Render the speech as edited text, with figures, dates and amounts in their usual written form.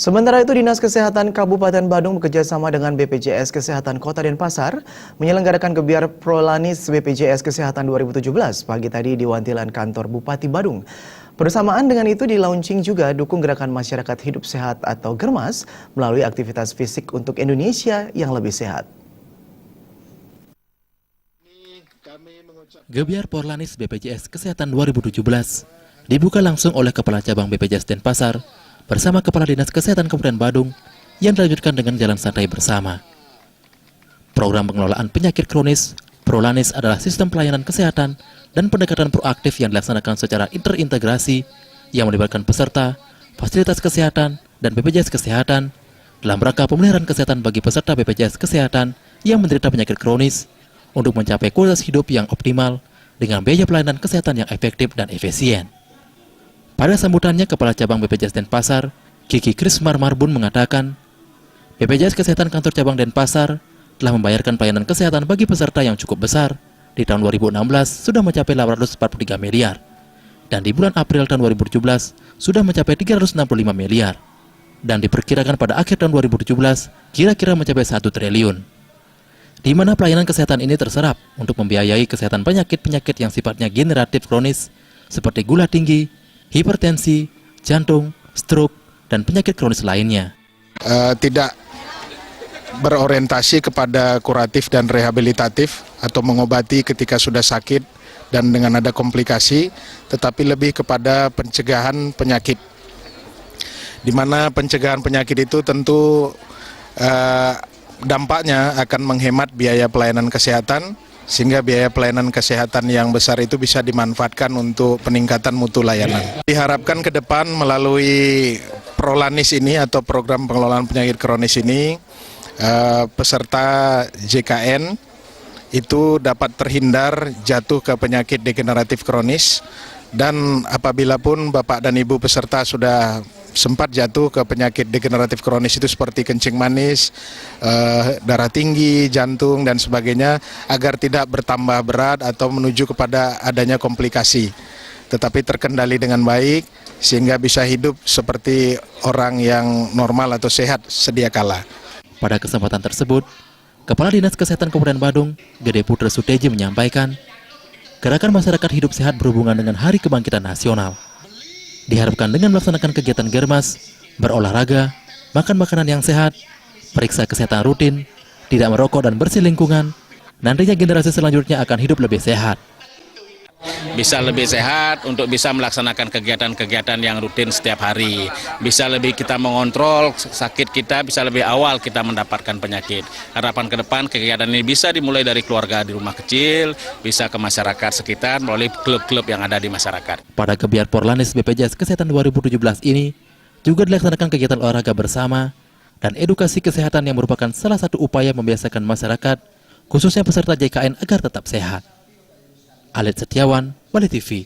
Sementara itu, Dinas Kesehatan Kabupaten Badung bekerjasama dengan BPJS Kesehatan Kota Denpasar menyelenggarakan Gebiar Prolanis BPJS Kesehatan 2017 pagi tadi di Wantilan Kantor Bupati Badung. Bersamaan dengan itu di-launching juga dukung gerakan masyarakat hidup sehat atau Germas melalui aktivitas fisik untuk Indonesia yang lebih sehat. Gebiar Prolanis BPJS Kesehatan 2017 dibuka langsung oleh Kepala Cabang BPJS Denpasar bersama Kepala Dinas Kesehatan Kabupaten Badung yang dilanjutkan dengan jalan santai bersama. Program pengelolaan penyakit kronis Prolanis adalah sistem pelayanan kesehatan dan pendekatan proaktif yang dilaksanakan secara terintegrasi yang melibatkan peserta, fasilitas kesehatan, dan BPJS Kesehatan dalam rangka pemeliharaan kesehatan bagi peserta BPJS Kesehatan yang menderita penyakit kronis untuk mencapai kualitas hidup yang optimal dengan biaya pelayanan kesehatan yang efektif dan efisien. Pada sambutannya, Kepala Cabang BPJS Denpasar, Kiki Krismar Marbun mengatakan, BPJS Kesehatan Kantor Cabang Denpasar telah membayarkan pelayanan kesehatan bagi peserta yang cukup besar. Di tahun 2016 sudah mencapai 843 miliar, dan di bulan April tahun 2017 sudah mencapai 365 miliar, dan diperkirakan pada akhir tahun 2017 kira-kira mencapai 1 triliun. Di mana pelayanan kesehatan ini terserap untuk membiayai kesehatan penyakit-penyakit yang sifatnya generatif kronis seperti gula tinggi, hipertensi, jantung, stroke, dan penyakit kronis lainnya. Tidak berorientasi kepada kuratif dan rehabilitatif atau mengobati ketika sudah sakit dan dengan ada komplikasi, tetapi lebih kepada pencegahan penyakit. Di mana pencegahan penyakit itu tentu dampaknya akan menghemat biaya pelayanan kesehatan, sehingga biaya pelayanan kesehatan yang besar itu bisa dimanfaatkan untuk peningkatan mutu layanan. Diharapkan ke depan melalui Prolanis ini atau program pengelolaan penyakit kronis ini, peserta JKN itu dapat terhindar jatuh ke penyakit degeneratif kronis, dan apabila pun Bapak dan Ibu peserta sudah sempat jatuh ke penyakit degeneratif kronis itu seperti kencing manis, darah tinggi, jantung, dan sebagainya, agar tidak bertambah berat atau menuju kepada adanya komplikasi, tetapi terkendali dengan baik sehingga bisa hidup seperti orang yang normal atau sehat sedia kala. Pada kesempatan tersebut, Kepala Dinas Kesehatan Kabupaten Badung, Gede Putra Suteji menyampaikan, gerakan masyarakat hidup sehat berhubungan dengan Hari Kebangkitan Nasional. Diharapkan dengan melaksanakan kegiatan Germas, berolahraga, makan makanan yang sehat, periksa kesehatan rutin, tidak merokok dan bersih lingkungan, nantinya generasi selanjutnya akan hidup lebih sehat. Bisa lebih sehat untuk bisa melaksanakan kegiatan-kegiatan yang rutin setiap hari. Bisa lebih kita mengontrol sakit kita, bisa lebih awal kita mendapatkan penyakit. Harapan ke depan kegiatan ini bisa dimulai dari keluarga di rumah kecil, bisa ke masyarakat sekitar melalui klub-klub yang ada di masyarakat. Pada Gebiar Prolanis BPJS Kesehatan 2017 ini juga dilaksanakan kegiatan olahraga bersama dan edukasi kesehatan yang merupakan salah satu upaya membiasakan masyarakat, khususnya peserta JKN agar tetap sehat. Alit Setiawan, Bali TV.